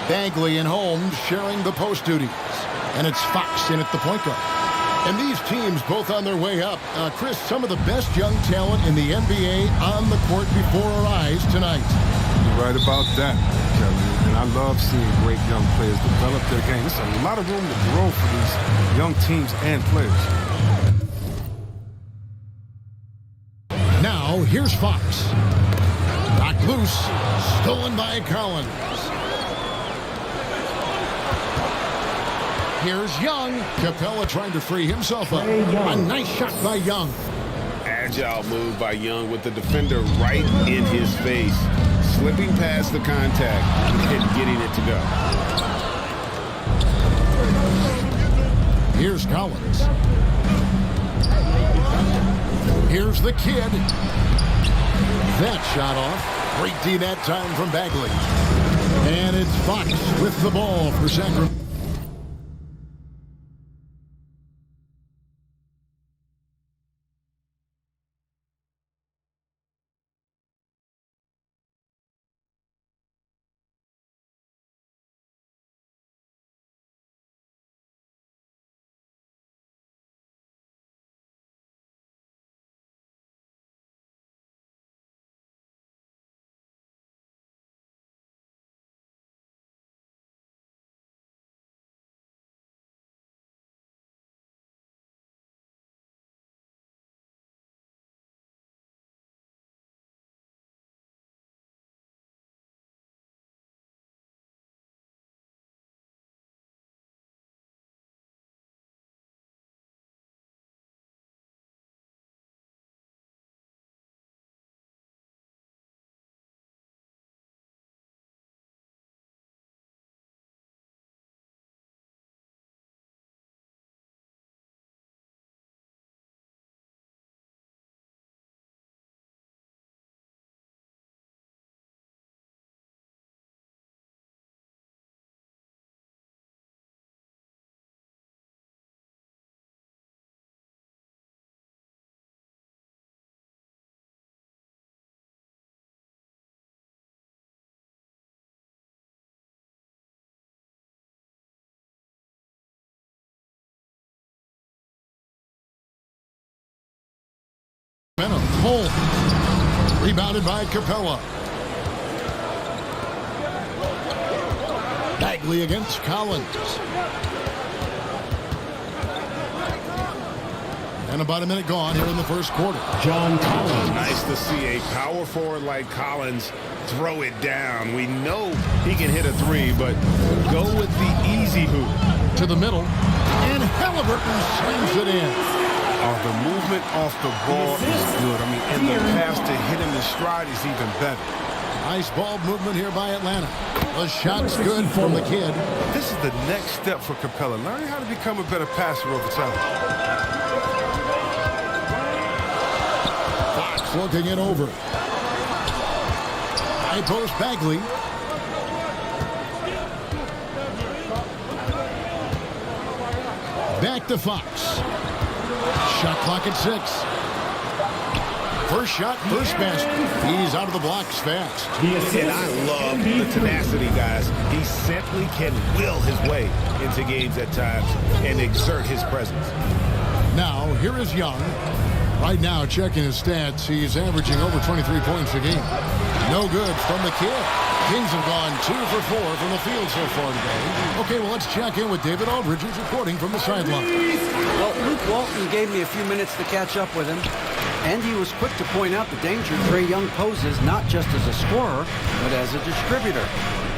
Bagley and Holmes sharing the post duties. And it's Fox in at the point guard. And these teams both on their way up. Chris, some of the best young talent in the NBA on the court before our eyes tonight. You're right about that, Kevin. And I love seeing great young players develop their game. There's a lot of room to grow for these young teams and players. Now, here's Fox. Knocked loose. Stolen by Collins. Here's Young. Capella trying to free himself up. A nice shot by Young. Agile move by Young with the defender right in his face. Slipping past the contact and getting it to go. Here's Collins. Here's the kid. That shot off. Great D that time from Bagley. And it's Fox with the ball for Sacramento. Holmes. Rebounded by Capella. Bagley against Collins. And about a minute gone here in the first quarter. John Collins. Nice to see a power forward like Collins throw it down. We know he can hit a three, but go with the easy hoop. To the middle. And Halliburton slings it in. The movement off the ball is good. I mean, and the pass to hit him in stride is even better. Nice ball movement here by Atlanta. The shot's good from the kid. This is the next step for Capella. Learning how to become a better passer over time. Fox looking it over. High post Bagley. Back to Fox. Shot clock at 6. First shot, first basket. He's out of the blocks fast. And I love the tenacity, guys. He simply can will his way into games at times and exert his presence. Now, here is Young. Right now, checking his stats, he's averaging over 23 points a game. No good from the kid. Kings have gone 2 for 4 from the field so far today. Okay, well, let's check in with David Aldridge, who's reporting from the sideline. Well, Luke Walton gave me a few minutes to catch up with him, and he was quick to point out the danger Trae Young poses not just as a scorer, but as a distributor.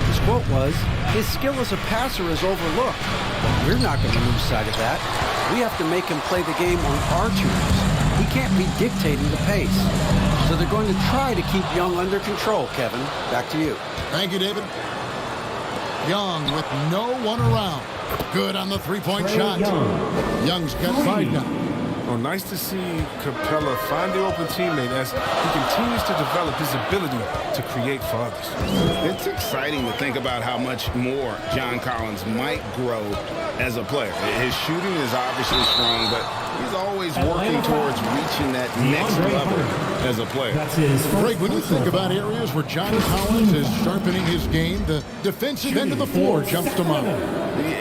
His quote was, "His skill as a passer is overlooked, but we're not going to lose sight of that. We have to make him play the game on our terms. He can't be dictating the pace." So they're going to try to keep Young under control, Kevin. Back to you. Thank you, David. Young with no one around. Good on the three-point shot. Young's got 5 now. Oh, nice to see Capella find the open teammate as he continues to develop his ability to create for others. It's exciting to think about how much more John Collins might grow as a player. His shooting is obviously strong, but he's always working towards reaching reaching that next level as a player. Greg, when you think about areas where John Collins is sharpening his game, the defensive end of the floor jumps to mind.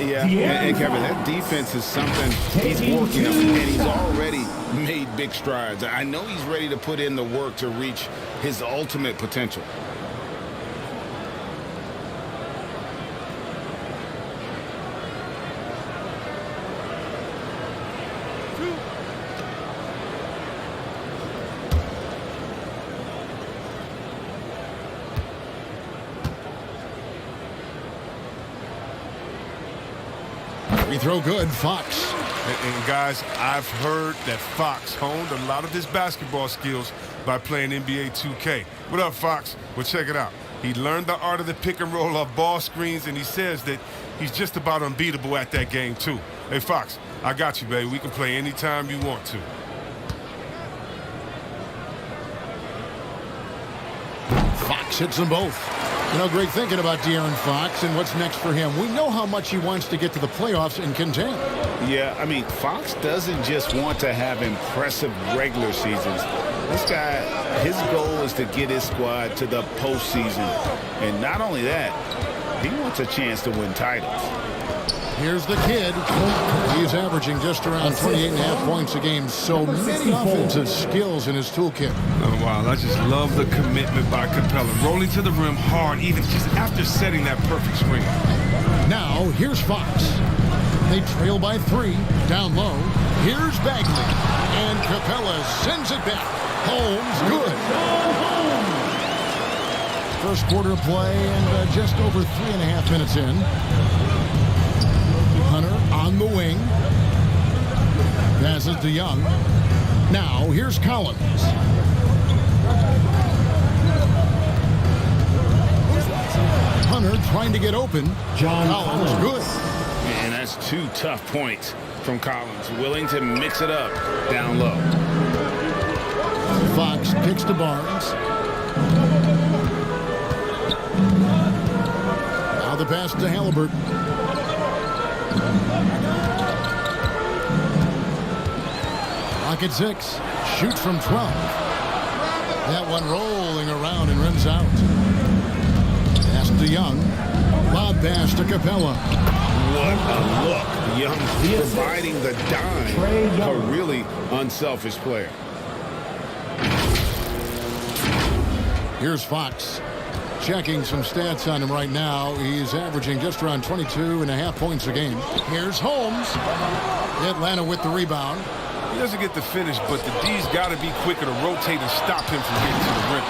Yeah, and Kevin, that defense is something he's working on, and he's already made big strides. I know he's ready to put in the work to reach his ultimate potential. Free throw good, Fox. And guys, I've heard that Fox honed a lot of his basketball skills by playing NBA 2K. What up, Fox? Well, check it out. He learned the art of the pick and roll off ball screens, and he says that he's just about unbeatable at that game, too. Hey, Fox, I got you, baby. We can play anytime you want to. Fox hits them both. You know, Greg, thinking about De'Aaron Fox and what's next for him, we know how much he wants to get to the playoffs and contend. Yeah, I mean, Fox doesn't just want to have impressive regular seasons. This guy, his goal is to get his squad to the postseason. And not only that, he wants a chance to win titles. Here's the kid. He's averaging just around 28.5 points a game. So many offensive skills in his toolkit. Oh, wow, I just love the commitment by Capella. Rolling to the rim hard, even just after setting that perfect screen. Now, here's Fox. They trail by 3, down low. Here's Bagley. And Capella sends it back. Holmes, good. First quarter of play and just over 3.5 minutes in. Hunter on the wing. Passes to Young. Now, here's Collins. Hunter trying to get open. Collins, good. And that's 2 tough points from Collins. Willing to mix it up down low. Fox kicks to Barnes. Now the pass to Halliburton. Clock at 6. Shoots from 12. That one rolling around and rims out. Pass to Young. Lob pass to Capella. What a look. Young providing the dime. A really unselfish player. Here's Fox. Checking some stats on him right now. He's averaging just around 22.5 points a game. Here's Holmes. Atlanta with the rebound. He doesn't get the finish, but the D's got to be quicker to rotate and stop him from getting to the rim.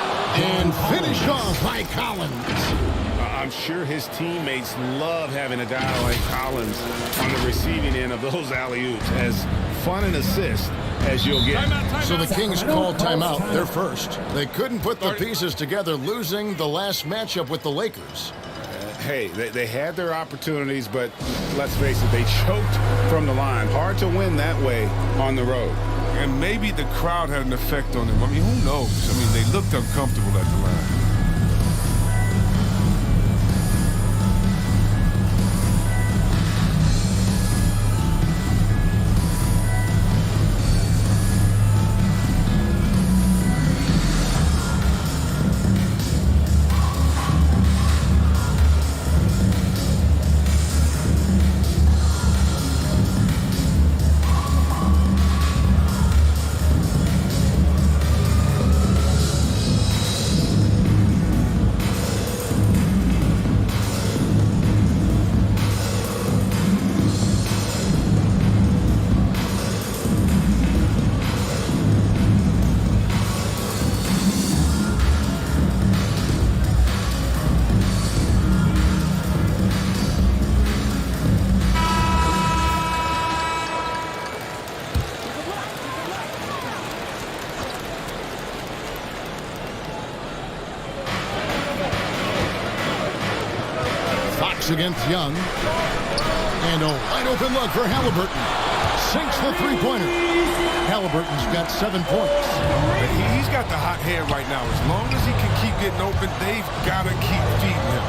And finished off by Collins. I'm sure his teammates love having a guy like Collins on the receiving end of those alley-oops. As fun an assist as you'll get. So the Kings called timeout. They're first. They couldn't put the pieces together, losing the last matchup with the Lakers. Hey, they had their opportunities, but let's face it, they choked from the line. Hard to win that way on the road. And maybe the crowd had an effect on him. I mean, who knows? I mean, they looked uncomfortable at the line. Against Young. And a wide open look for Halliburton. Sinks the three-pointer. Halliburton's got 7 points. He's got the hot hand right now. As long as he can keep getting open, they've got to keep feeding him.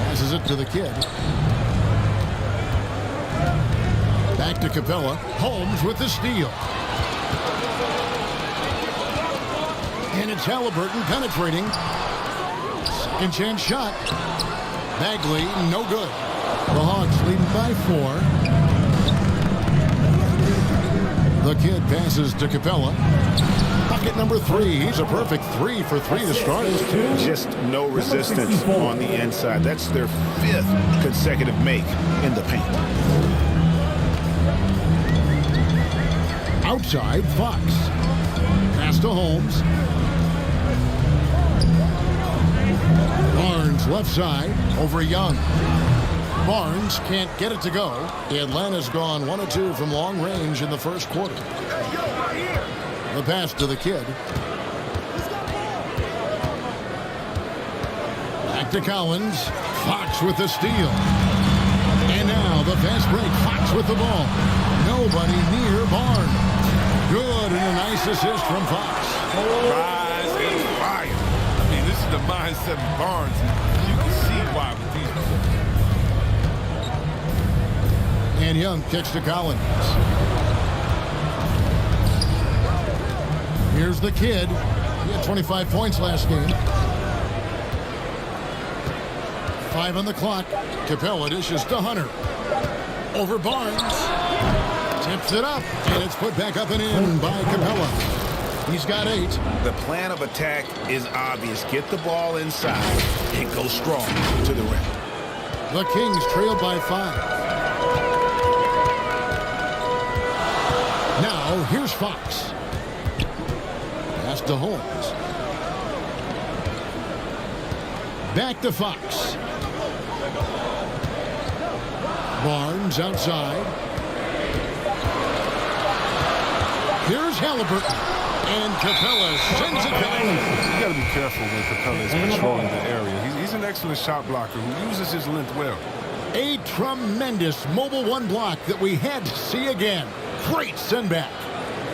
Passes it to the kid. Back to Capella. Holmes with the steal. And it's Halliburton penetrating. Second chance shot. Bagley, no good. The Hawks leading by 4. The kid passes to Capella. Bucket number 3. He's a perfect 3 for 3 to start. Just no resistance on the inside. That's their 5th consecutive make in the paint. Outside, Fox. Pass to Holmes. Barnes left side over Young. Barnes can't get it to go. Atlanta's gone 1 of 2 from long range in the first quarter. The pass to the kid. Back to Collins. Fox with the steal. And now the fast break. Fox with the ball. Nobody near Barnes. Good, and a nice assist from Fox. Rise and fire. I mean, this is the mindset of Barnes. You can see why with these. And Young kicks to Collins. Here's the kid. He had 25 points last game. 5 on the clock. Capella dishes to Hunter. Over Barnes. Tips it up, and it's put back up and in by Capella. He's got 8. The plan of attack is obvious. Get the ball inside and go strong to the rim. The Kings trail by 5. Now, here's Fox. Pass to Holmes. Back to Fox. Barnes outside. Here's Halliburton. And Capella sends it back. You got to be careful when Capella is controlling the area. He's an excellent shot blocker who uses his length well. A tremendous mobile 1 block that we had to see again. Great send back.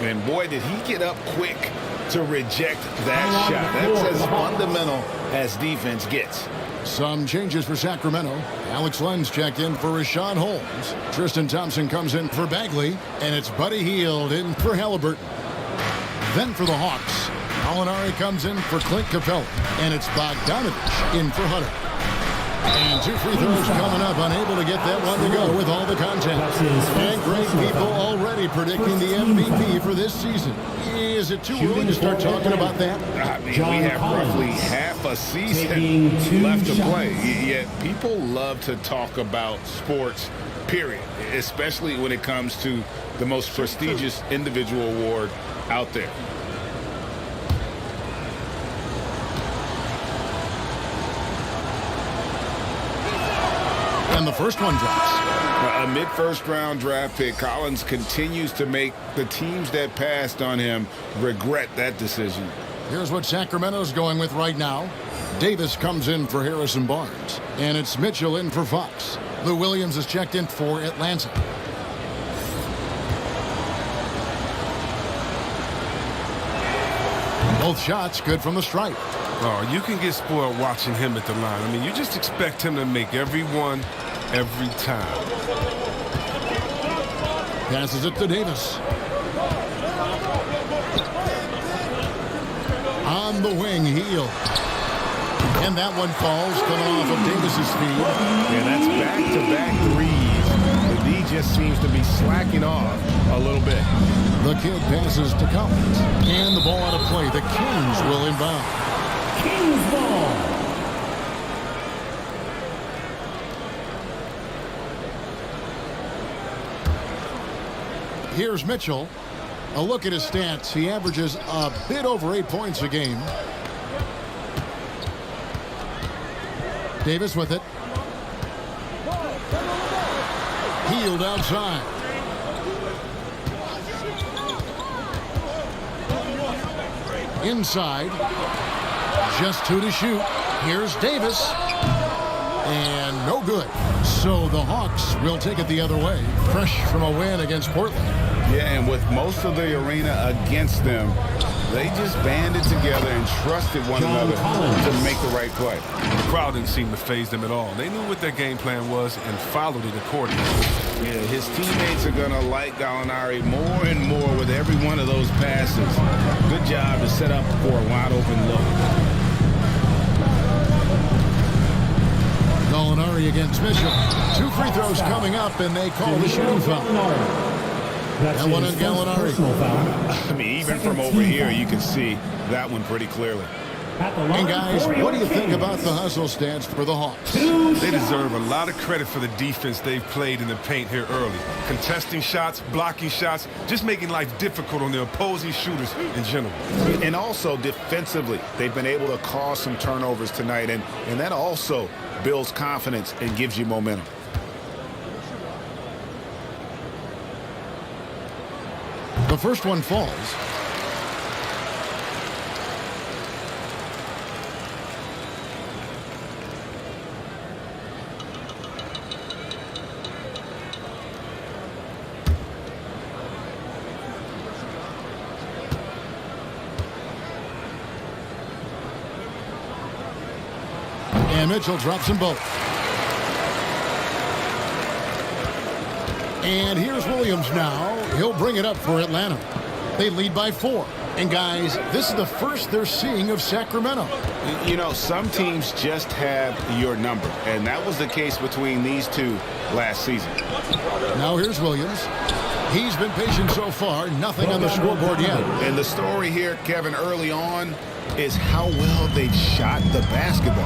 And boy, did he get up quick to reject that shot. That's as fundamental as defense gets. Some changes for Sacramento. Alex Lenz checked in for Rashawn Holmes. Tristan Thompson comes in for Bagley. And it's Buddy Hield in for Halliburton. Then for the Hawks, Molinari comes in for Clint Capella. And it's Bogdanovich in for Hunter. And 2 free throws coming up, unable to get that one to go with all the content. And great people already predicting the MVP for this season. Is it too early to start talking about that? I mean, we have roughly half a season left to play. Yet people love to talk about sports, period, especially when it comes to the most prestigious individual award out there. And the first one drops. A mid-first round draft pick. Collins continues to make the teams that passed on him regret that decision. Here's what Sacramento's going with right now. Davis comes in for Harrison Barnes. And it's Mitchell in for Fox. Lou Williams is checked in for Atlanta. Both shots good from the stripe. Oh, you can get spoiled watching him at the line. I mean, you just expect him to make every one, every time. Passes it to Davis. On the wing, Hield. And that one falls, coming off of Davis's feet. And that's back-to-back threes. The D just seems to be slacking off a little bit. The kid passes to Collins. And the ball out of play. The Kings will inbound. Kings ball. Here's Mitchell. A look at his stats. He averages a bit over 8 points a game. Davis with it. Hield outside. Inside. Just 2 to shoot. Here's Davis. And no good. So the Hawks will take it the other way. Fresh from a win against Portland. Yeah, and with most of the arena against them, they just banded together and trusted one another to make the right play. The crowd didn't seem to faze them at all. They knew what their game plan was and followed it accordingly. Yeah, his teammates are going to like Gallinari more and more with every one of those passes. Good job to set up for a wide open look. Gallinari against Mitchell. 2 free throws coming up, and they call the shooting foul. That one on Gallinari. I mean, even from over here, you can see that one pretty clearly. And guys, what do you think about the hustle stats for the Hawks? They deserve a lot of credit for the defense they've played in the paint here early. Contesting shots, blocking shots, just making life difficult on the opposing shooters in general. And also defensively, they've been able to cause some turnovers tonight, and that also builds confidence and gives you momentum. The first one falls. And Mitchell drops them both. And here's Williams now. He'll bring it up for Atlanta. They lead by 4. And guys, this is the first they're seeing of Sacramento. You know, some teams just have your number, and that was the case between these two last season. Now here's Williams. He's been patient so far. Nothing on the scoreboard yet. And the story here, Kevin, early on is how well they've shot the basketball.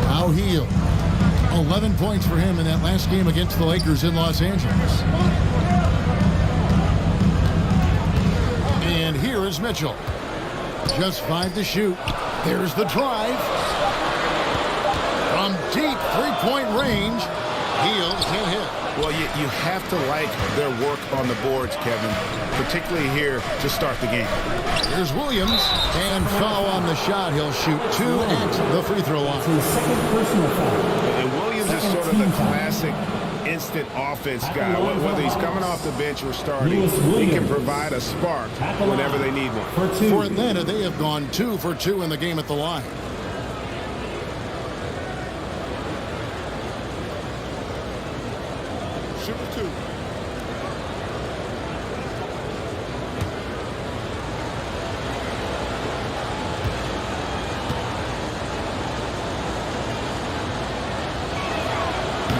Now Hield. 11 points for him in that last game against the Lakers in Los Angeles. And here is Mitchell. Just 5 to shoot. There's the drive. From deep three-point range, Hield can't hit. Well, you have to like their work on the boards, Kevin, particularly here to start the game. Here's Williams, and foul on the shot. He'll shoot 2 at the free throw line. And Williams is sort of the classic instant offense guy. Whether he's coming off the bench or starting, he can provide a spark whenever they need one. For Atlanta, they have gone 2 for 2 in the game at the line.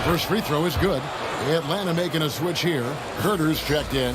First free throw is good. Atlanta making a switch here. Herter's checked in.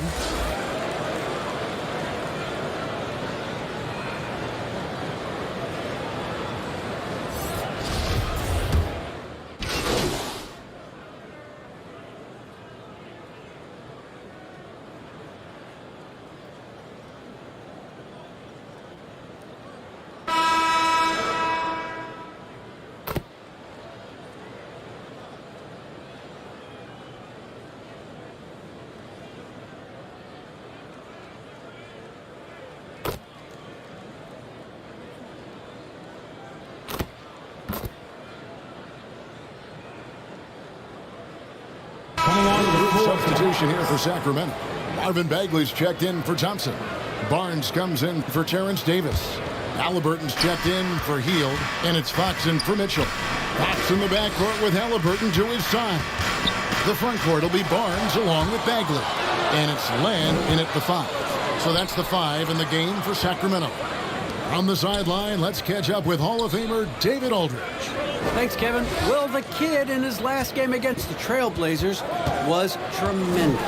Substitution here for Sacramento. Marvin Bagley's checked in for Thompson. Barnes comes in for Terrence Davis. Halliburton's checked in for Hield, and it's Fox in for Mitchell. Fox in the backcourt with Halliburton to his side. The front court will be Barnes along with Bagley. And it's Land in at the 5. So that's the 5 in the game for Sacramento. On the sideline, let's catch up with Hall of Famer David Aldridge. Thanks, Kevin. Well, the kid in his last game against the Trailblazers was tremendous.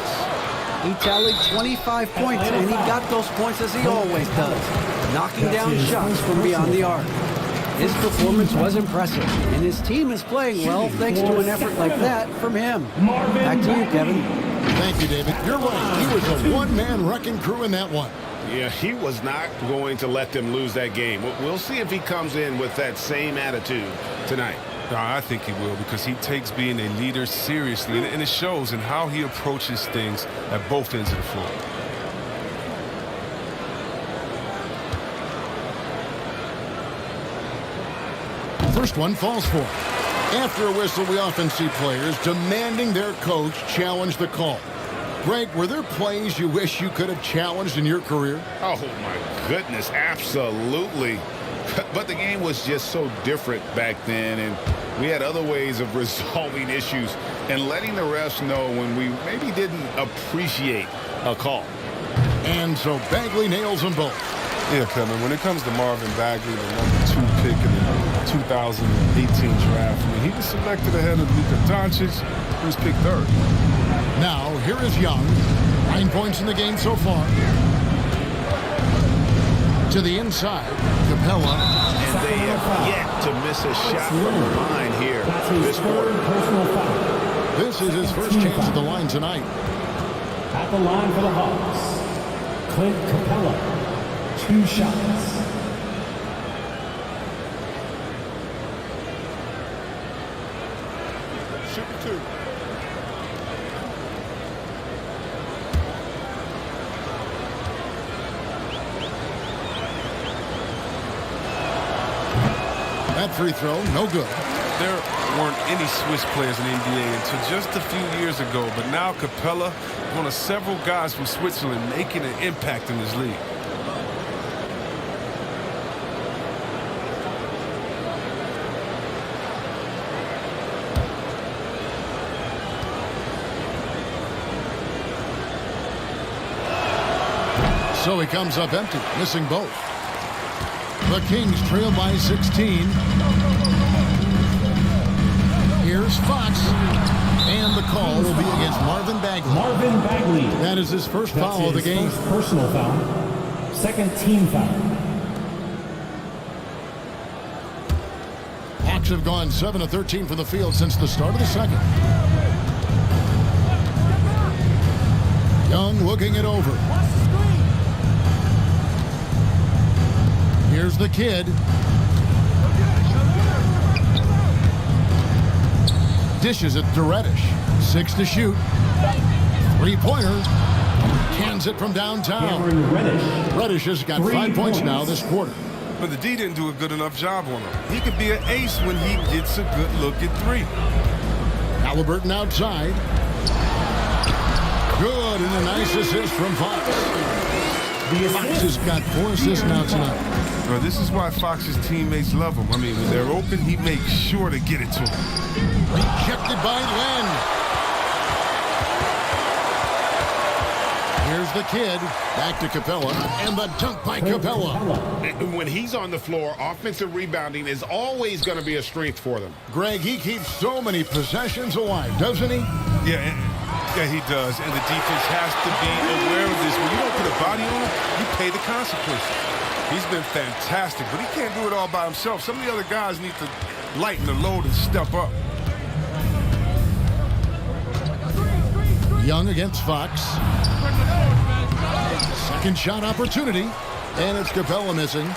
He tallied 25 points, and he got those points as he always does, knocking down shots from beyond the arc. His performance was impressive, and his team is playing well thanks to an effort like that from him. Back to you, Kevin. Thank you, David. You're right. He was a one-man wrecking crew in that one. Yeah, he was not going to let them lose that game. We'll see if he comes in with that same attitude tonight. I think he will, because he takes being a leader seriously, and it shows in how he approaches things at both ends of the floor. First one falls for. After a whistle, we often see players demanding their coach challenge the call. Greg, were there plays you wish you could have challenged in your career? Oh, my goodness, absolutely. But the game was just so different back then, and we had other ways of resolving issues and letting the refs know when we maybe didn't appreciate a call. And so Bagley nails them both. Yeah, Kevin, when it comes to Marvin Bagley, the #2 pick in the 2018 draft, I mean, he was selected ahead of Luka Doncic, who was picked 3rd. Now, here is Young. 9 points in the game so far. To the inside, Capella. And they have yet to miss a shot from behind here this quarter. This is his first chance at the line tonight. At the line for the Hawks, Clint Capella, 2 shots. Super 2. That free throw, no good. There weren't any Swiss players in the NBA until just a few years ago, but now Capella is one of several guys from Switzerland making an impact in this league. So he comes up empty, missing both. The Kings trail by 16. Here's Fox. And the call will be against Marvin Bagley. Marvin Bagley. That is his first foul of the game. First personal foul. Second team foul. Hawks have gone 7 of 13 from the field since the start of the second. Young looking it over. Here's the kid. Dishes it to Reddish. 6 to shoot. 3-pointer. Cans it from downtown. Reddish has got 5 points now this quarter. But the D didn't do a good enough job on him. He could be an ace when he gets a good look at 3. Halliburton outside. Good, and a nice assist from Fox. Fox has got 4 assists now tonight. Well, this is why Fox's teammates love him. I mean, when they're open, he makes sure to get it to them. Rejected by Len. Here's the kid. Back to Capella. And the dunk by Capella. When he's on the floor, offensive rebounding is always going to be a strength for them. Greg, he keeps so many possessions alive, doesn't he? Yeah, he does. And the defense has to be aware of this. When you don't put a body on him, you pay the consequences. He's been fantastic, but he can't do it all by himself. Some of the other guys need to lighten the load and step up. Young against Fox. Second shot opportunity, and it's Capella missing.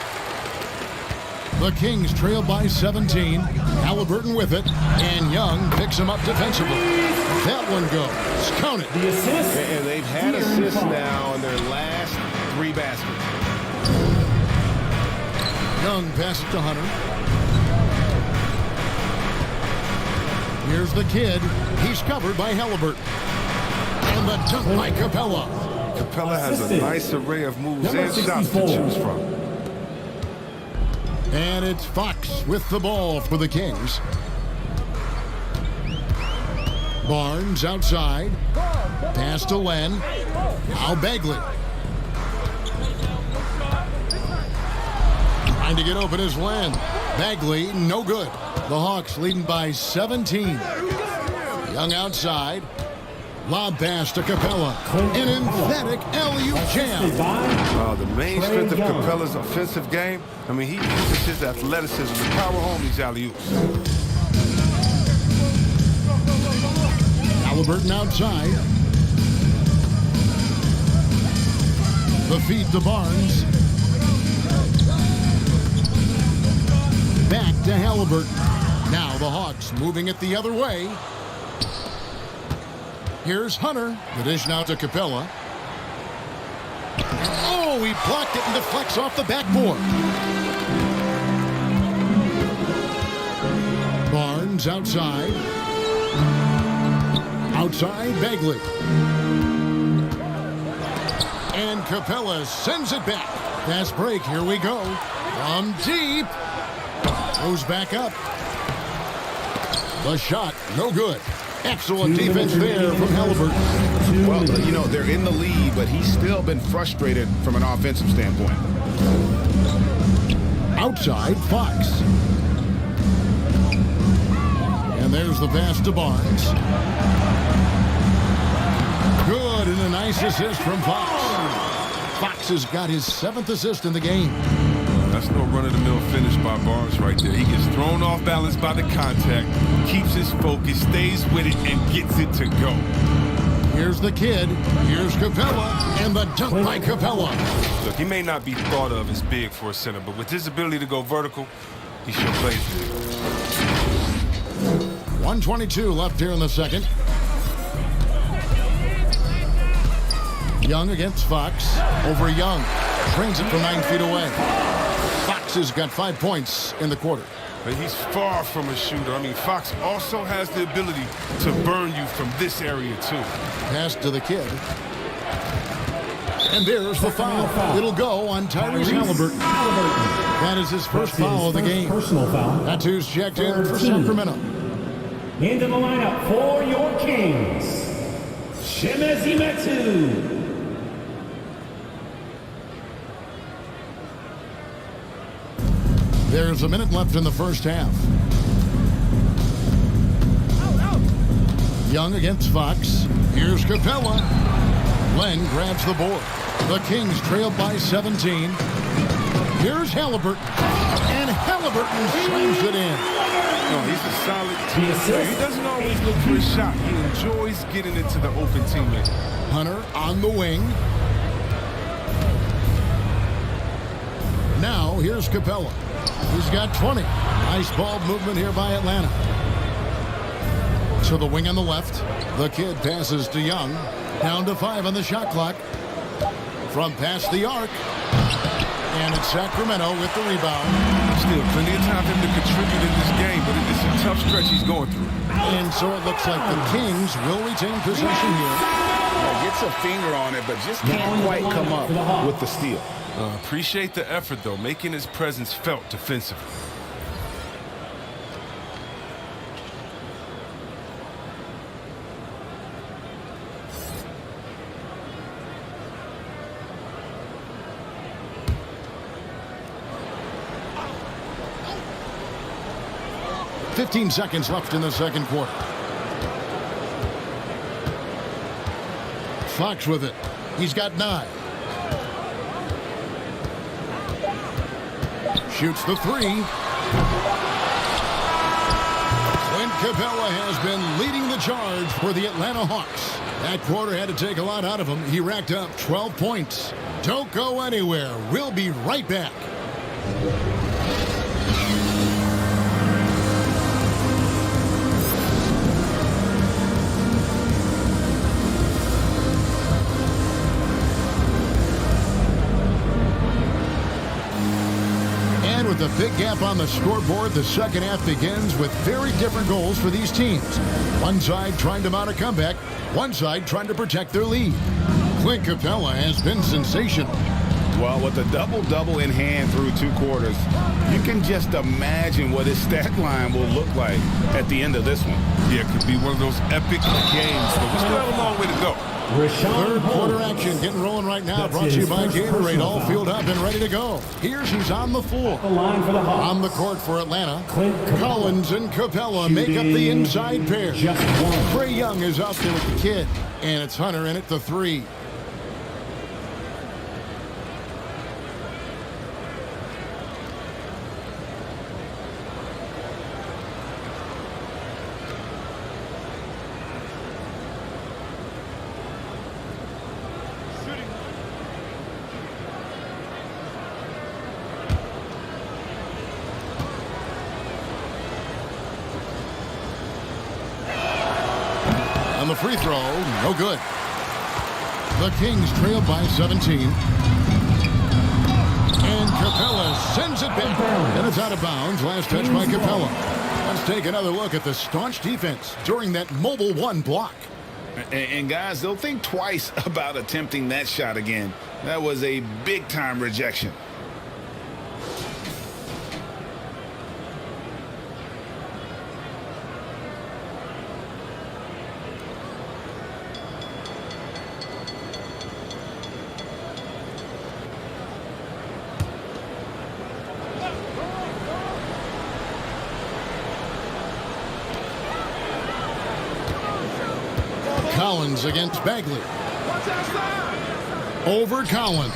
The Kings trail by 17. Halliburton with it, and Young picks him up defensively. That one goes. Count it. The assist. And they've had assists now in their last 3 baskets. Young passes to Hunter. Here's the kid. He's covered by Halliburton. And the dunk by Capella. Capella has a nice array of moves and shots to choose from. And it's Fox with the ball for the Kings. Barnes outside. Pass to Len. Now Bagley. Trying to get open is Len. Bagley, no good. The Hawks leading by 17. Young outside. Lob pass to Capella. An emphatic alley-oop jam. The main strength of Capella's offensive game, I mean, he uses his athleticism to power home these alley-oops. Halliburton outside. The feed to Barnes. Back to Halliburton. Now the Hawks moving it the other way. Here's Hunter. The dish now to Capella. Oh, he blocked it and deflects off the backboard. Barnes outside. Outside, Bagley. And Capella sends it back. Fast break, here we go. From deep. Goes back up. The shot, no good. Excellent defense there from Halliburton. Well, you know, they're in the lead, but he's still been frustrated from an offensive standpoint. Outside, Fox. And there's the pass to Barnes. Good, and a nice assist from Fox. Fox has got his 7th assist in the game. That's no run-of-the-mill finish by Barnes right there. He gets thrown off balance by the contact, keeps his focus, stays with it, and gets it to go. Here's the kid. Here's Capella, and the dunk by Capella. Look, he may not be thought of as big for a center, but with his ability to go vertical, he sure plays big. 1:22 left here in the second. Young against Fox. Over Young. Brings it from 9 feet away. Fox has got 5 points in the quarter. But he's far from a shooter. I mean, Fox also has the ability to burn you from this area, too. Pass to the kid. And there's the foul. It'll go on Tyrese Halliburton. That is his first foul of the game. Personal foul. That's who's checked in for Sacramento. Into the lineup for your Kings, Chimezie. There's a minute left in the first half. Young against Fox. Here's Capella. Len grabs the board. The Kings trail by 17. Here's Halliburton. And Halliburton slams it in. No, he's a solid teammate. He doesn't always look for a shot. He enjoys getting into the open teammate. Hunter on the wing. Now here's Capella. He's got 20. Nice ball movement here by Atlanta. To the wing on the left. The kid passes to Young. Down to 5 on the shot clock. From past the arc. And it's Sacramento with the rebound. Still plenty of time for him to contribute in this game, but it is a tough stretch he's going through. And so it looks like the Kings will retain possession here. Gets a finger on it, but just can't quite come up with the steal. Appreciate the effort, though, making his presence felt defensively. $15 seconds left in the second quarter. Fox with it. He's got 9. Shoots the 3. Clint Capella has been leading the charge for the Atlanta Hawks. That quarter had to take a lot out of him. He racked up 12 points. Don't go anywhere. We'll be right back. With a big gap on the scoreboard, the second half begins with very different goals for these teams. One side trying to mount a comeback, one side trying to protect their lead. Clint Capella has been sensational. Well, with a double-double in hand through 2 quarters, you can just imagine what his stat line will look like at the end of this one. Yeah, it could be one of those epic games, but we still have a long way to go. Third quarter action getting rolling right now. Brought to you by Gatorade. All filled up and ready to go. Here's who's on the floor. On the court for Atlanta. Collins and Capella make up the inside pair. Trae Young is out there with the kid. And it's Hunter in at the 3. On the free throw, no good. The Kings trail by 17. And Capella sends it back. And it's out of bounds. Last touch by Capella. Let's take another look at the staunch defense during that mobile 1 block. And guys, they'll think twice about attempting that shot again. That was a big-time rejection. Collins against Bagley. Over Collins.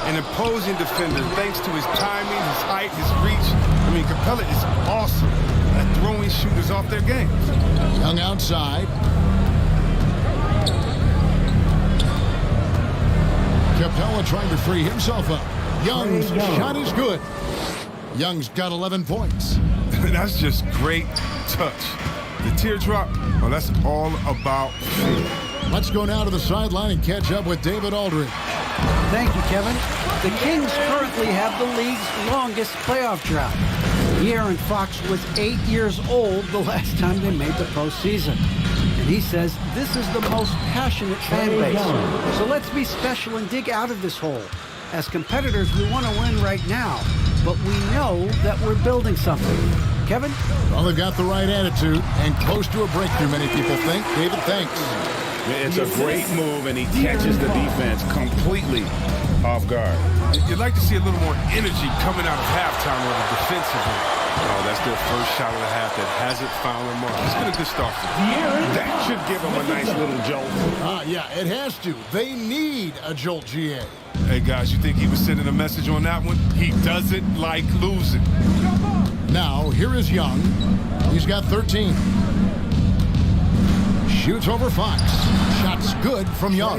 An imposing defender thanks to his timing, his height, his reach. I mean, Capella is awesome at throwing shooters off their game. Young outside. Capella trying to free himself up. Young's shot is good. Young's got 11 points. That's just great touch. The teardrop, well, that's all about feel. Let's go now to the sideline and catch up with David Aldridge. Thank you, Kevin. The Kings currently have the league's longest playoff drought. De'Aaron Fox was 8 years old the last time they made the postseason. And he says this is the most passionate fan base. So let's be special and dig out of this hole. As competitors, we want to win right now, but we know that we're building something. Kevin? Well, they've got the right attitude and close to a breakthrough, many people think. David, thanks. It's a great move, and he catches the defense completely off guard. You'd like to see a little more energy coming out of halftime on the defensive end. Oh, that's their first shot of the half that hasn't found their mark. It's been a good start for them. That should give them a nice little jolt. Yeah, it has to. They need a jolt, GA. Hey, guys, you think he was sending a message on that one? He doesn't like losing. Now, here is Young. He's got 13. Shoots over Fox. Shots good from Young.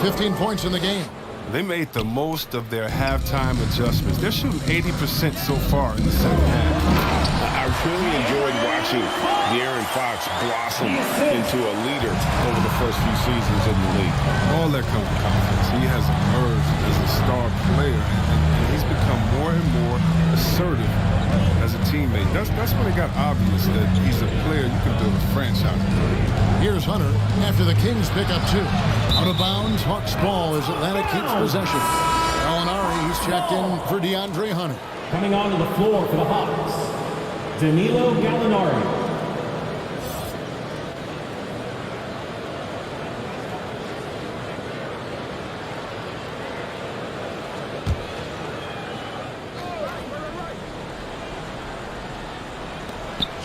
15 points in the game. They made the most of their halftime adjustments. They're shooting 80% so far in the second half. I really enjoyed watching De'Aaron Fox blossom into a leader over the first few seasons in the league. All that comes with confidence. He has emerged as a star player, and he's become more and more assertive as a teammate. That's when it got obvious that he's a player you can build a franchise with. Here's Hunter after the Kings pick up 2. Out of bounds, Hawks ball as Atlanta keeps possession. Gallinari, he's checked in for DeAndre Hunter. Coming onto the floor for the Hawks, Danilo Gallinari.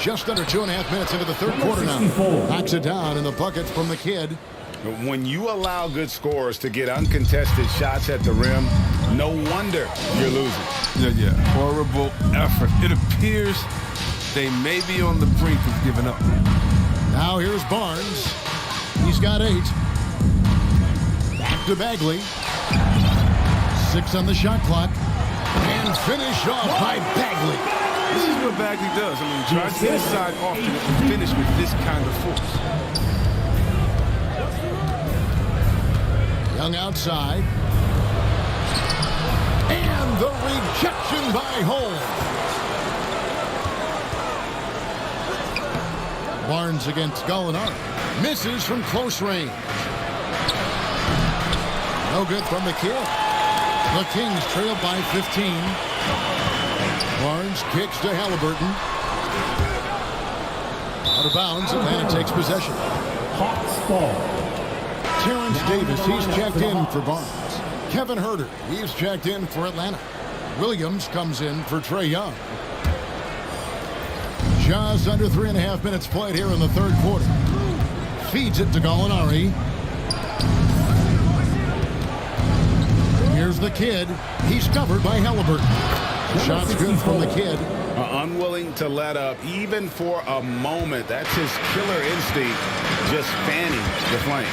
Just under 2.5 minutes into the third quarter now. Knocks it down in the bucket from the kid. When you allow good scorers to get uncontested shots at the rim, no wonder you're losing. Yeah. Horrible effort. It appears they may be on the brink of giving up. Now here's Barnes. He's got 8. Back to Bagley. 6 on the shot clock. And finished off by Bagley. This is what Bagley does. I mean, he tries to get inside often and finish with this kind of force. Young outside. And the rejection by Holmes. Barnes against Gallinari. Misses from close range. No good from the kid. The Kings trail by 15. Barnes kicks to Halliburton. Out of bounds, Atlanta takes possession. Hawks ball. Terrence Davis, he's checked in for Barnes. Kevin Huerter, he's checked in for Atlanta. Williams comes in for Trae Young. Just under 3.5 minutes played here in the third quarter. Feeds it to Gallinari. Here's the kid. He's covered by Halliburton. Shots good from the kid. Unwilling to let up even for a moment. That's his killer instinct, just fanning the flame.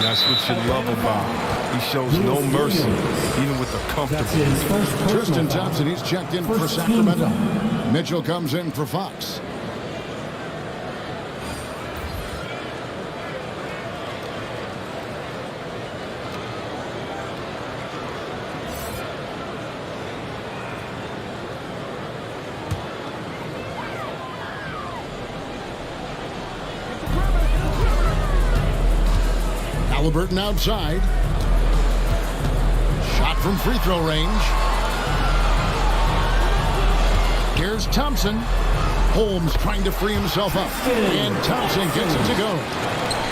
That's what you love about him. He shows no mercy, even with the comfortable. Tristan Thompson, he's checked in for Sacramento. Mitchell comes in for Fox. Halliburton outside. Shot from free throw range. Here's Thompson. Holmes trying to free himself up. And Thompson gets it to go.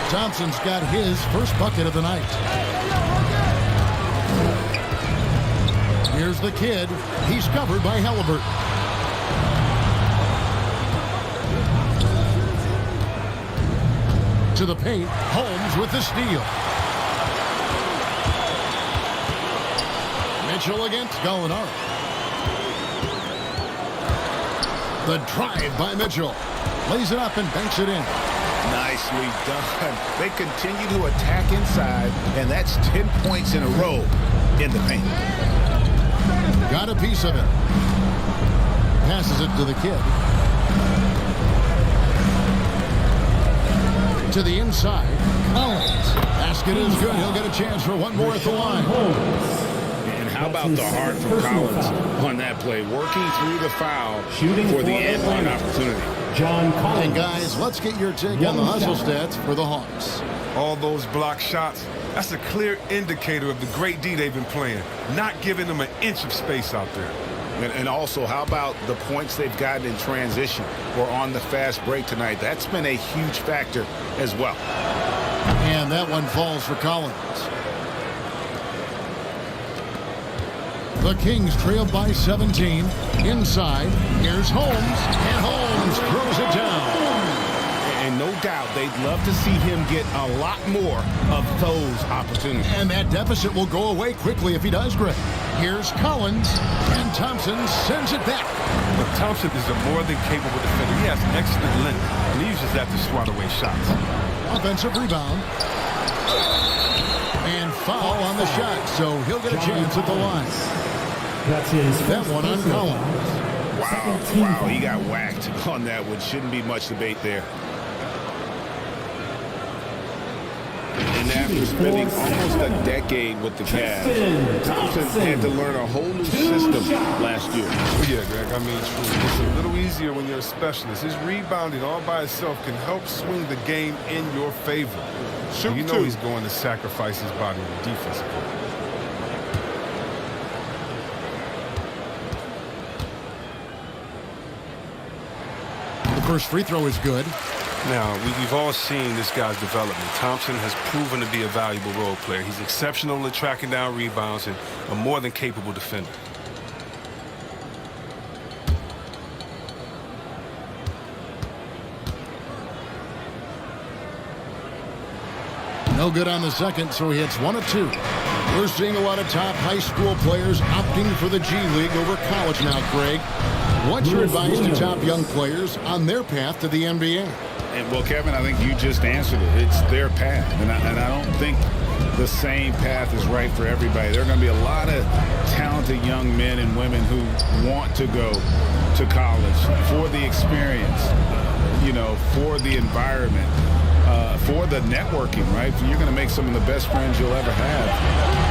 Thompson's got his first bucket of the night. Here's the kid. He's covered by Halliburton. to the paint. Holmes with the steal. Mitchell against Gallinari. The drive by Mitchell. Lays it up and banks it in. Nicely done. They continue to attack inside, and that's 10 points in a row in the paint. Got a piece of it. Passes it to the kid. To the inside. Collins. Basket is good. He'll get a chance for one more at the line. And how about the heart from Collins on that play? Working through the foul for the end-one opportunity. John Collins. And guys, let's get your take on the hustle stats for the Hawks. All those block shots, that's a clear indicator of the great D they've been playing, not giving them an inch of space out there. And also, how about the points they've gotten in transition or on the fast break tonight? That's been a huge factor as well. And that one falls for Collins. The Kings trailed by 17. Inside, here's Holmes. And Holmes throws it down. And no doubt they'd love to see him get a lot more of those opportunities. And that deficit will go away quickly if he does, Greg. Here's Collins. And Thompson sends it back. But Thompson is a more than capable defender. He has excellent length, and he uses that to swat away shots. Offensive rebound. And foul on the shot, so he'll get a chance at the line. That's his That one on Collins. Wow, he got whacked on that one. Shouldn't be much debate there. And after spending almost a decade with the Cavs, Thompson had to learn a whole new system last year. Well, yeah, Greg, I mean, it's a little easier when you're a specialist. His rebounding all by itself can help swing the game in your favor. You know he's going to sacrifice his body in the defensive play. The first free throw is good. Now, we've all seen this guy's development. Thompson has proven to be a valuable role player. He's exceptional at tracking down rebounds and a more than capable defender. No good on the second, so he hits 1 of 2. We're seeing a lot of top high school players opting for the G League over college now, Greg. What's your advice to top young players on their path to the NBA? And, well, Kevin, I think you just answered it. It's their path. And I don't think the same path is right for everybody. There are going to be a lot of talented young men and women who want to go to college for the experience, you know, for the environment, for the networking, right? You're going to make some of the best friends you'll ever have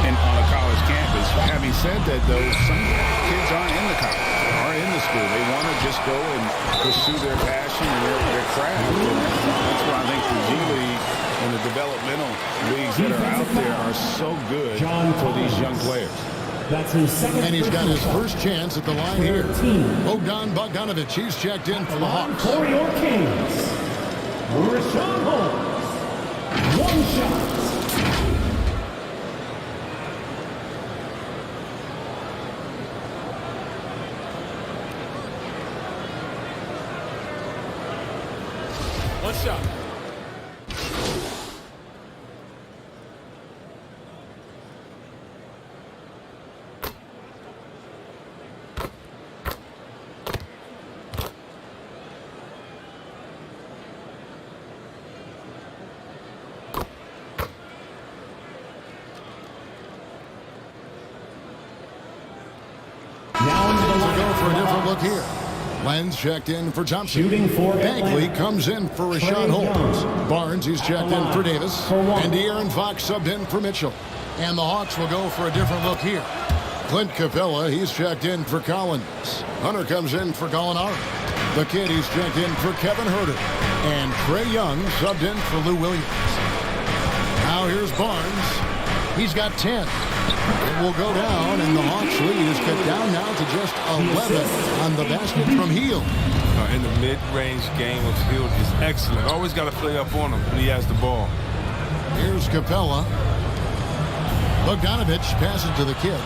on a college campus. Having said that, though, some kids aren't in the college, aren't in the school. They want to just go and pursue their passion and their craft. And that's why I think the G League and the developmental leagues that are out there are so good for these young players. That's his second. And he's got his first chance at the line here. Bogdan Bogdanovic, he's checked in for the Hawks. For your Kings, Rashawn Holmes. 1 shot. One shot. For a different look here. Lenz checked in for Thompson. Shooting for Bagley comes in for Rashawn Holmes. Barnes, he's checked in for Davis. And De'Aaron Fox subbed in for Mitchell. And the Hawks will go for a different look here. Clint Capella, he's checked in for Collins. Hunter comes in for Gallinari. The kid, he's checked in for Kevin Huerter. And Trae Young subbed in for Lou Williams. Now here's Barnes. He's got 10. It will go down, and the Hawks lead is cut down now to just 11 on the basket from Hield. In the mid-range game of Hield is excellent. Always got to play up on him when he has the ball. Here's Capella. Bogdanovic passes to the kid.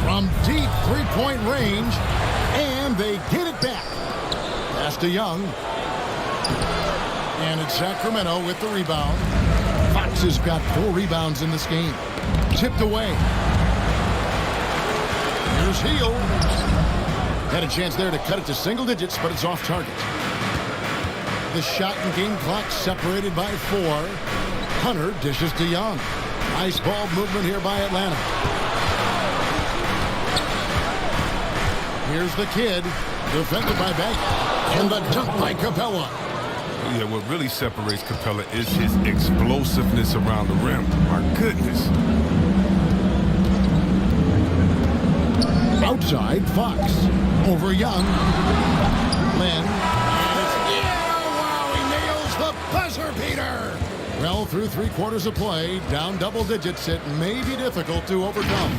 From deep three-point range, and they get it back. Pass to Young. And it's Sacramento with the rebound. Fox has got 4 rebounds in this game. Tipped away. Here's Hield. Had a chance there to cut it to single digits, but it's off target. The shot and game clock separated by 4. Hunter dishes to Young. Nice ball movement here by Atlanta. Here's the kid. Defended by Bank. And the dunk by Capella. Yeah, what really separates Capella is his explosiveness around the rim. My goodness. Outside, Fox. Over Young. Lynn. Wow, he nails the buzzer beater. Well, through 3 quarters of play, down double digits, it may be difficult to overcome.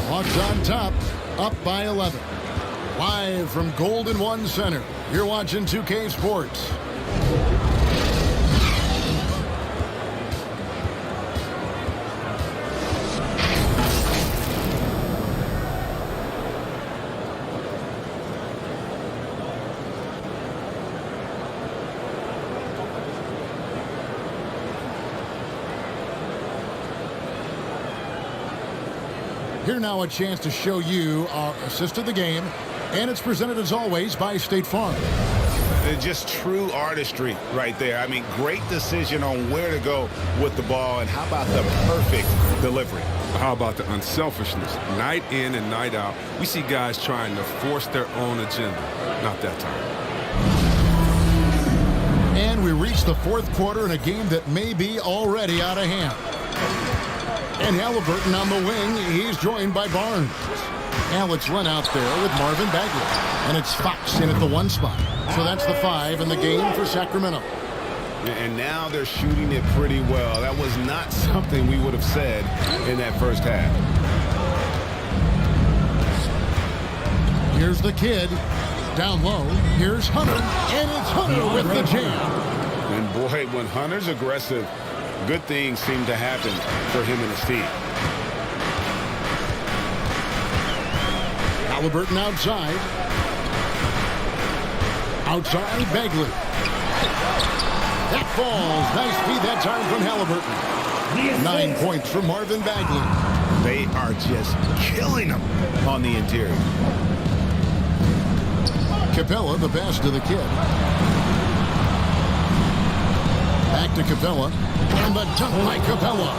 Hawks on top, up by 11. Live from Golden One Center, you're watching 2K Sports. Here now a chance to show you our assist of the game, and it's presented as always by State Farm. Just true artistry right there. I mean, great decision on where to go with the ball, and how about the perfect delivery? How about the unselfishness? Night in and night out, we see guys trying to force their own agenda. Not that time. And we reach the 4th quarter in a game that may be already out of hand. And Halliburton on the wing. He's joined by Barnes. Alex Len out there with Marvin Bagley. And it's Fox in at the 1 spot. So that's the 5 in the game for Sacramento. And now they're shooting it pretty well. That was not something we would have said in that first half. Here's the kid. Down low. Here's Hunter. And it's Hunter with the jam. And boy, when Hunter's aggressive, good things seem to happen for him and his team. Halliburton outside. Outside, Bagley. That falls. Nice feed that time from Halliburton. 9 points from Marvin Bagley. They are just killing them on the interior. Capella, the pass to the kid. Back to Capella. And the dunk by Capella.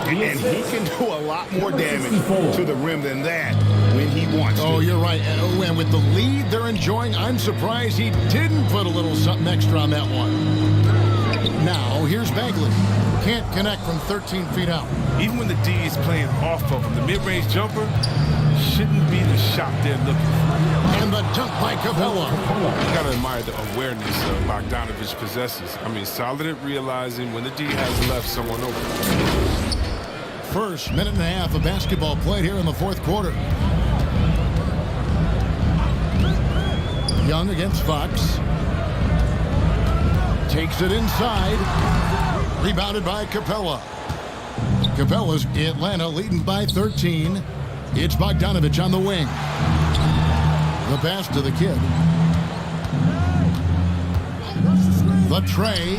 And he can do a lot more damage to the rim than that when he wants to. Oh, you're right. And with the lead they're enjoying, I'm surprised he didn't put a little something extra on that one. Now, here's Bagley. Can't connect from 13 feet out. Even when the D is playing off of him, the mid-range jumper shouldn't be the shot they're looking for. And the dunk by Capella. You got to admire the awareness Bogdanovich possesses. I mean, solid at realizing when the D has left someone open. First minute and a half of basketball played here in the 4th quarter. Young against Fox. Takes it inside. Rebounded by Capella. Capella's Atlanta leading by 13. It's Bogdanovich on the wing. The pass to the kid. The tray.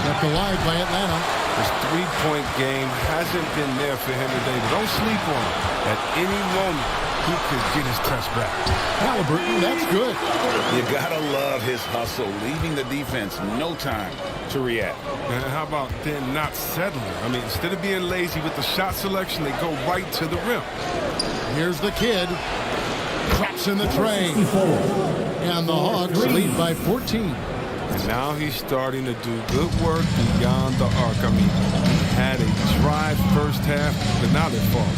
Kept alive by Atlanta. His 3-point game hasn't been there for him today. But don't sleep on him. At any moment, he could get his touch back. Halliburton, that's good. You gotta love his hustle, leaving the defense no time to react. And how about then not settling? I mean, instead of being lazy with the shot selection, they go right to the rim. Here's the kid. Drops in the tray. And the Hawks lead by 14. And now he's starting to do good work beyond the arc. I mean, he had a drive first half, but now they're falling.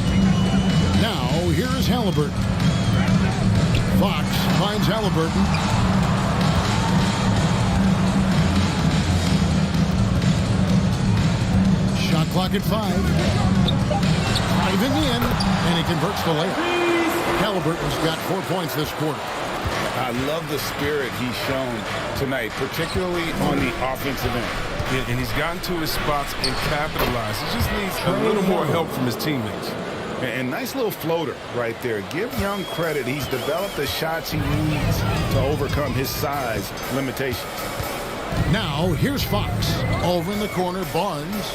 Now, here is Halliburton. Fox finds Halliburton. Shot clock at 5. Driving in, and he converts the layup. Halliburton's got 4 points this quarter. I love the spirit he's shown tonight, particularly on the offensive end. Yeah, and he's gotten to his spots and capitalized. He just needs a little more help from his teammates. And nice little floater right there. Give Young credit. He's developed the shots he needs to overcome his size limitations. Now, here's Fox. Over in the corner, Barnes.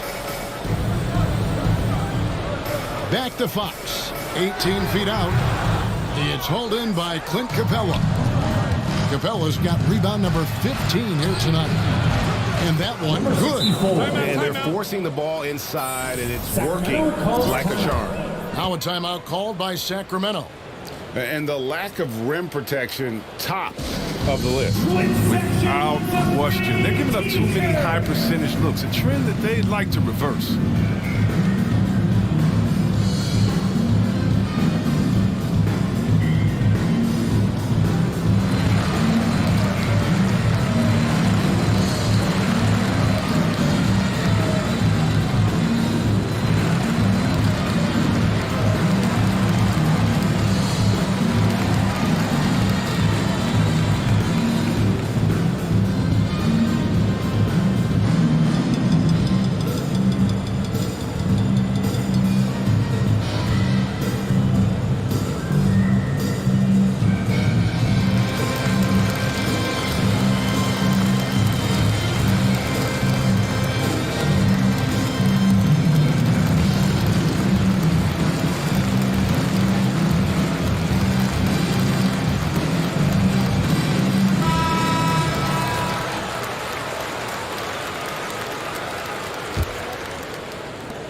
Back to Fox. 18 feet out. It's hauled in by Clint Capella. Capella's got rebound number 15 here tonight. And that one, good. And they're forcing the ball inside, and it's working like a charm. Now a timeout called by Sacramento. And the lack of rim protection, top of the list. Without question. They're giving up too many high percentage looks, a trend that they'd like to reverse.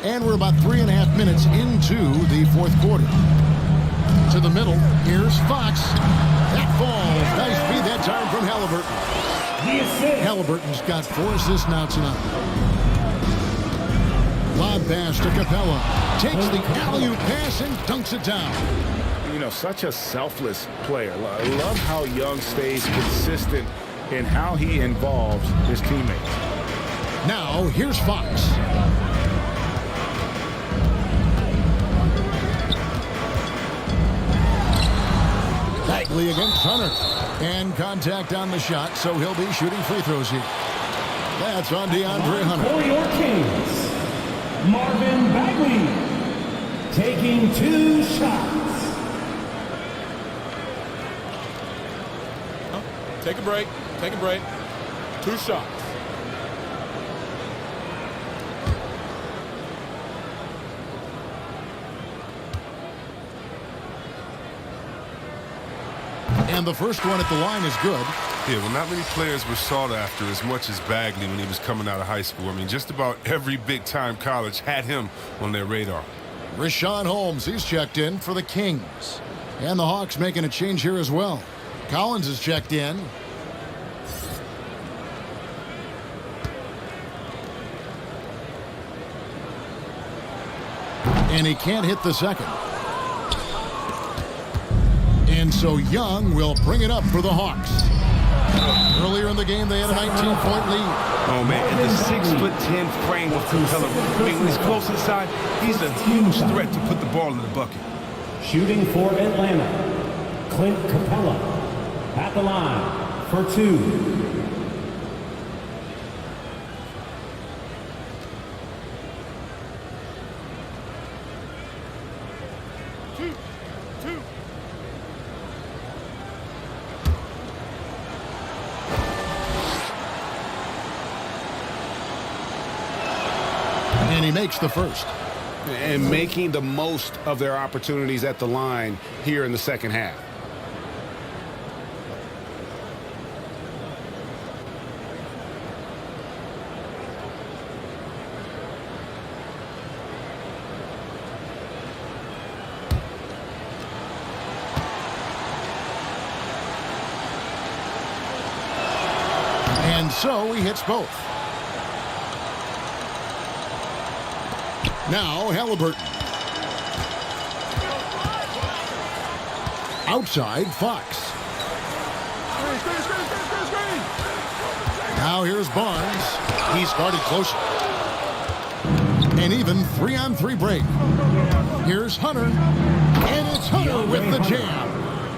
And we're about 3.5 minutes into the fourth quarter. To the middle, here's Fox. That falls. Nice feed that time from Halliburton. Halliburton's got 4 assists now tonight. Lob pass to Capella. Takes the alley-oop pass and dunks it down. You know, such a selfless player. I love how Young stays consistent in how he involves his teammates. Now, here's Fox. Bagley against Hunter. And contact on the shot, so he'll be shooting free throws here. That's on DeAndre Hunter. For your Kings, Marvin Bagley taking 2 shots. Take a break. Take a break. 2 shots. And the first one at the line is good. Yeah, well, not many players were sought after as much as Bagley when he was coming out of high school. I mean, just about every big-time college had him on their radar. Rashawn Holmes, he's checked in for the Kings. And the Hawks making a change here as well. Collins is checked in. And he can't hit the second. And so Young will bring it up for the Hawks. Earlier in the game, they had a 19-point lead. Oh, man, and the 6'10" frame of Capella. I mean, when he's close inside, he's a huge threat to put the ball in the bucket. Shooting for Atlanta, Clint Capella at the line for 2. And he makes the first. And making the most of their opportunities at the line here in the second half. And so he hits both. Now Halliburton. Outside, Fox. Now here's Barnes. He started closer. And even 3-on-3 break. Here's Hunter. And it's Hunter with the jam.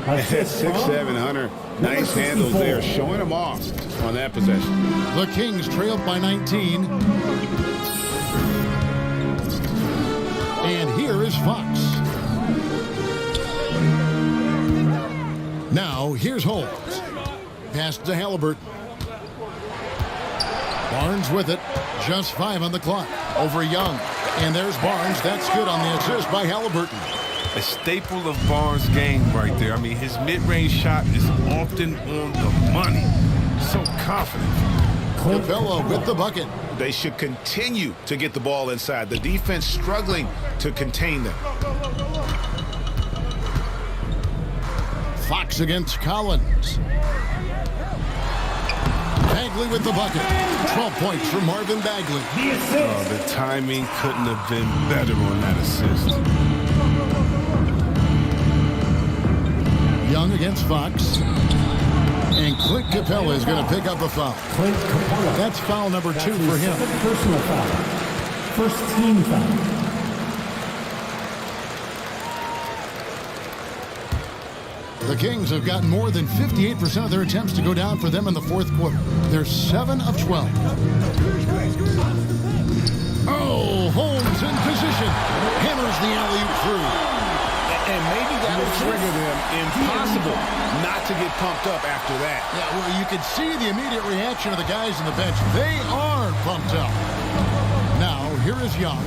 6'7" Hunter. Nice handles there, showing him off on that possession. The Kings trailed by 19. And here is Fox. Now, here's Holmes. Pass to Halliburton. Barnes with it. Just 5 on the clock. Over Young. And there's Barnes. That's good on the assist by Halliburton. A staple of Barnes' game right there. I mean, his mid-range shot is often on the money. So confident. Capella with the bucket. They should continue to get the ball inside. The defense struggling to contain them. Fox against Collins. Bagley with the bucket. 12 points from Marvin Bagley. The timing couldn't have been better on that assist. Young against Fox. And Clint Capella is going to pick up a foul. Clint Capella. That's foul number 2 That's for his him. second personal foul. First team foul. The Kings have gotten more than 58% of their attempts to go down for them in the fourth quarter. They're 7 of 12. Oh, Holmes in position. Hammers the alley-oop through. And maybe that will trigger them. Impossible not to get pumped up after that. Yeah, well, you can see the immediate reaction of the guys on the bench. They are pumped up. Now, here is Young.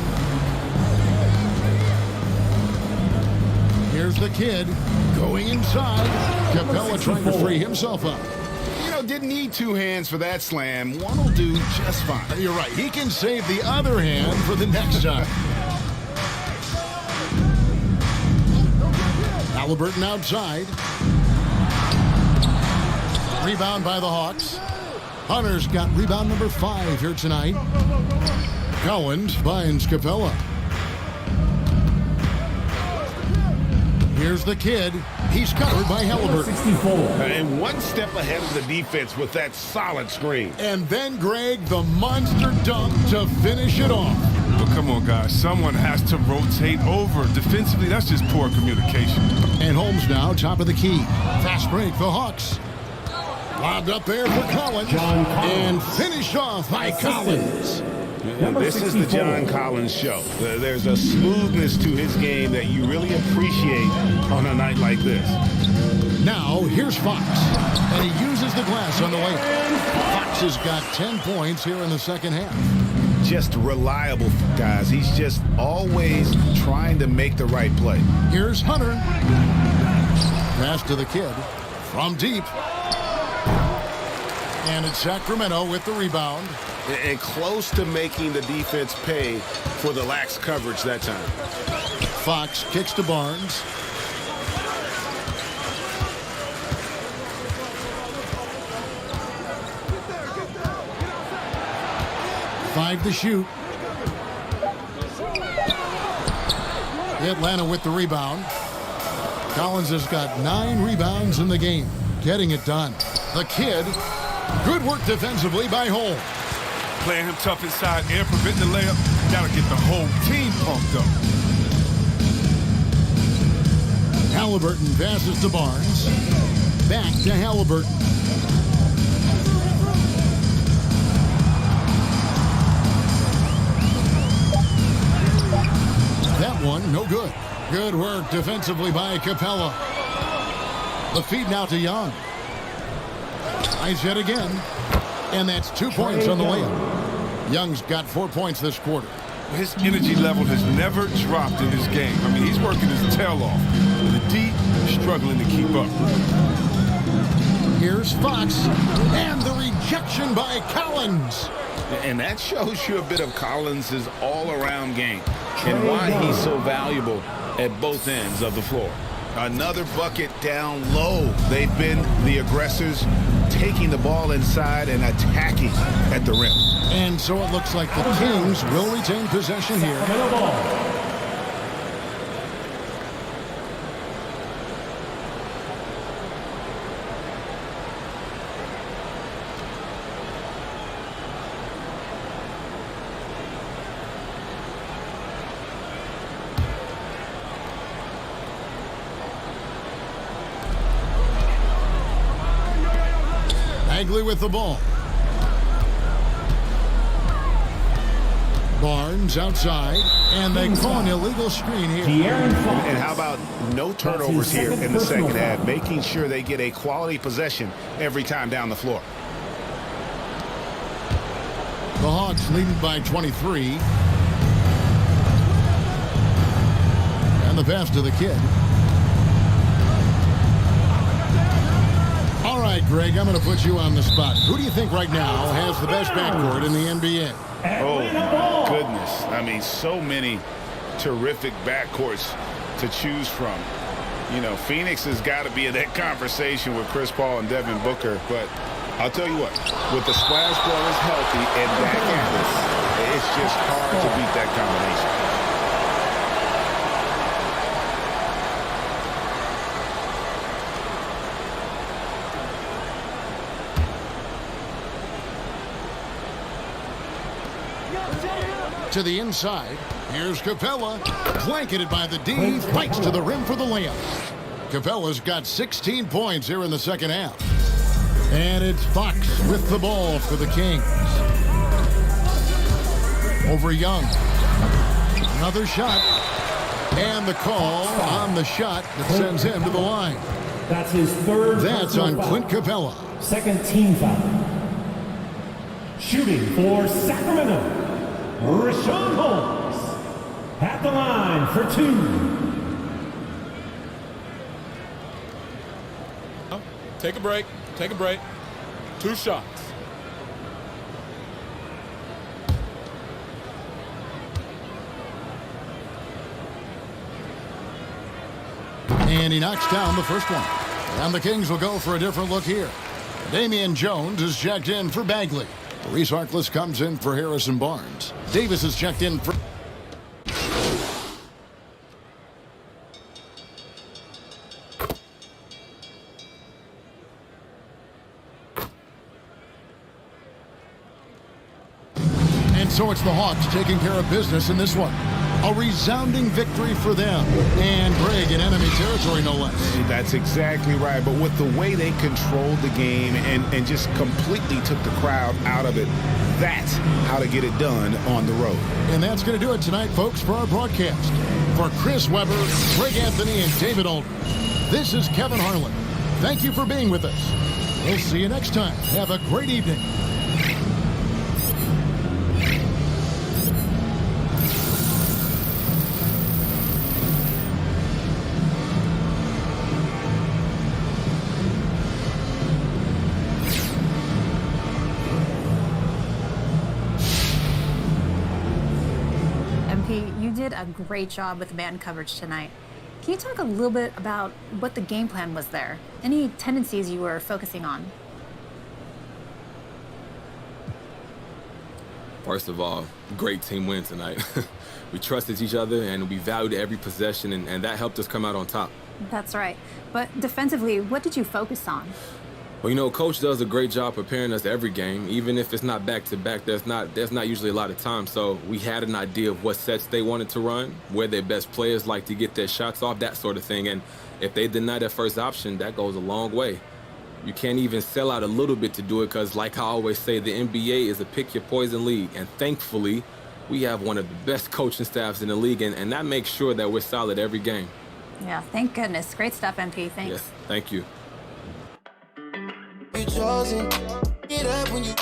Here's the kid going inside. Capella trying to free himself up. You know, didn't need 2 hands for that slam. One will do just fine. You're right. He can save the other hand for the next time. Halliburton outside. Rebound by the Hawks. Hunter's got rebound number 5 here tonight. Collins finds Capella. Here's the kid. He's covered by Halliburton. 64. And one step ahead of the defense with that solid screen. And then Greg, the monster dunk to finish it off. Well, come on, guys. Someone has to rotate over. Defensively, that's just poor communication. And Holmes now, top of the key. Fast break, the Hawks. Lobbed up there for Collins. And finished off by Collins. This is the John Collins show. There's a smoothness to his game that you really appreciate on a night like this. Now, here's Fox. And he uses the glass on the way. Fox has got 10 points here in the second half. Just reliable, guys. He's just always trying to make the right play. Here's Hunter. Pass to the kid from deep. And it's Sacramento with the rebound. And close to making the defense pay for the lax coverage that time. Fox kicks to Barnes. Five to shoot. Atlanta with the rebound. Collins has got 9 rebounds in the game. Getting it done. The kid. Good work defensively by Holmes. Playing him tough inside and preventing the layup. Got to get the whole team pumped up. Halliburton passes to Barnes. Back to Halliburton. That one, no good. Good work defensively by Capella. The feed now to Young. Nice hit again. And that's 2 points on the layup. Young's got 4 points this quarter. His energy level has never dropped in his game. I mean, he's working his tail off. The D struggling to keep up. Here's Fox. And the rejection by Collins. And that shows you a bit of Collins' all-around game and why he's so valuable at both ends of the floor. Another bucket down low. They've been the aggressors, taking the ball inside and attacking at the rim. And so it looks like the Kings will retain possession here. Bagley with the ball. Barnes outside, and they call an illegal screen here. And how about no turnovers here in the second half, making sure they get a quality possession every time down the floor. Hawks leading by 23. And the pass to the kid. All right, Greg, I'm going to put you on the spot. Who do you think right now has the best backcourt in the NBA? Oh, my goodness. I mean, so many terrific backcourts to choose from. You know, Phoenix has got to be in that conversation with Chris Paul and Devin Booker. But I'll tell you what, with the Splash Brothers healthy and back at us, it's just hard to beat that combination. To the inside. Here's Capella. Blanketed by the D. Fights to the rim for the layup. Capella's got 16 points here in the second half. And it's Fox with the ball for the Kings. Over Young. Another shot. And the call on the shot that sends him to the line. That's his third. That's on foul. Clint Capella. Second team foul. Shooting for Sacramento, Rashawn Holmes at the line for 2. Take a break. Take a break. 2 shots. And he knocks down the first one. And the Kings will go for a different look here. Damian Jones is checked in for Bagley. Reese Harkless comes in for Harrison Barnes. Davis is checked in for... And so it's the Hawks taking care of business in this one. A resounding victory for them. And Greg in enemy territory, no less. That's exactly right. But with the way they controlled the game and just completely took the crowd out of it, that's how to get it done on the road. And that's going to do it tonight, folks, for our broadcast. For Chris Webber, Greg Anthony, and David Aldridge, this is Kevin Harlan. Thank you for being with us. We'll see you next time. Have a great evening. You did a great job with man coverage tonight. Can you talk a little bit about what the game plan was there? Any tendencies you were focusing on? First of all, great team win tonight. We trusted each other and we valued every possession, and that helped us come out on top. That's right. But defensively, what did you focus on? Well, you know, Coach does a great job preparing us every game. Even if it's not back-to-back, there's not usually a lot of time. So we had an idea of what sets they wanted to run, where their best players like to get their shots off, that sort of thing. And if they deny their first option, that goes a long way. You can't even sell out a little bit to do it because, like I always say, the NBA is a pick-your-poison league. And thankfully, we have one of the best coaching staffs in the league, and that makes sure that we're solid every game. Yeah, thank goodness. Great stuff, MP. Thanks. Yes, thank you. Chosen. Get up when you